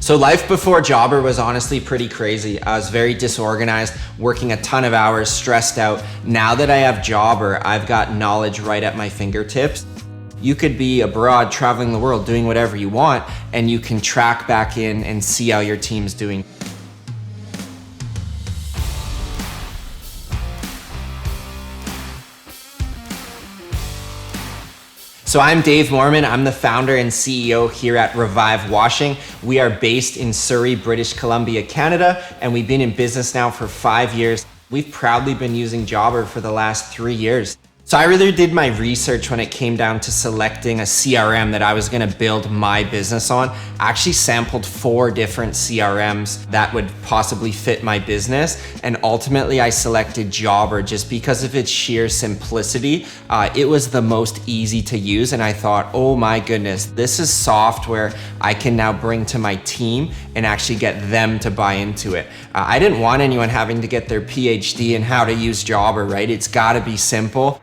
So life before Jobber was honestly pretty crazy. I was very disorganized, working a ton of hours, stressed out. Now that I have Jobber, I've got knowledge right at my fingertips. You could be abroad, traveling the world, doing whatever you want, and you can track back in and see how your team's doing. So I'm Dave Moerman. I'm the founder and CEO here at Revive Washing. We are based in Surrey, British Columbia, Canada, and we've been in business now for 5 years. We've proudly been using Jobber for the last 3 years. So I really did my research when it came down to selecting a CRM that I was gonna build my business on. I actually sampled 4 different CRMs that would possibly fit my business. And ultimately I selected Jobber just because of its sheer simplicity. It was the most easy to use. And I thought, oh my goodness, this is software I can now bring to my team and actually get them to buy into it. I didn't want anyone having to get their PhD in how to use Jobber, right? It's gotta be simple.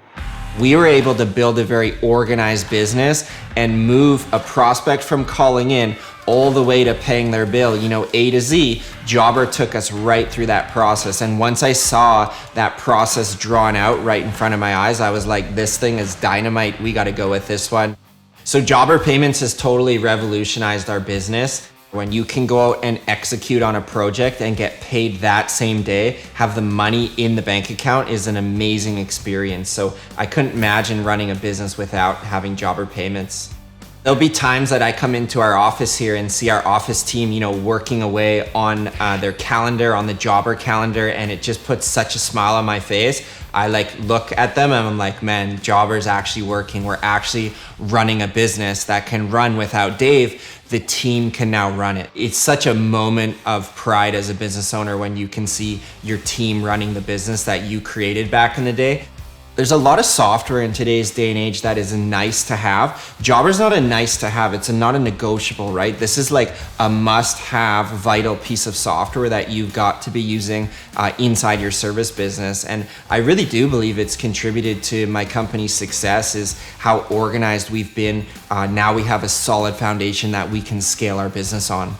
We were able to build a very organized business and move a prospect from calling in all the way to paying their bill, A to Z. Jobber took us right through that process. And once I saw that process drawn out right in front of my eyes, I was like, this thing is dynamite. We got to go with this one. So Jobber Payments has totally revolutionized our business. When you can go out and execute on a project and get paid that same day, have the money in the bank account is an amazing experience. So I couldn't imagine running a business without having Jobber Payments. There'll be times that I come into our office here and see our office team, working away on their calendar, on the Jobber calendar, and it just puts such a smile on my face. I look at them and I'm like, man, Jobber's actually working. We're actually running a business that can run without Dave. The team can now run it. It's such a moment of pride as a business owner when you can see your team running the business that you created back in the day. There's a lot of software in today's day and age that is nice to have. Jobber's not a nice to have, it's not a negotiable, right? This is like a must-have vital piece of software that you've got to be using inside your service business. And I really do believe it's contributed to my company's success is how organized we've been. Now we have a solid foundation that we can scale our business on.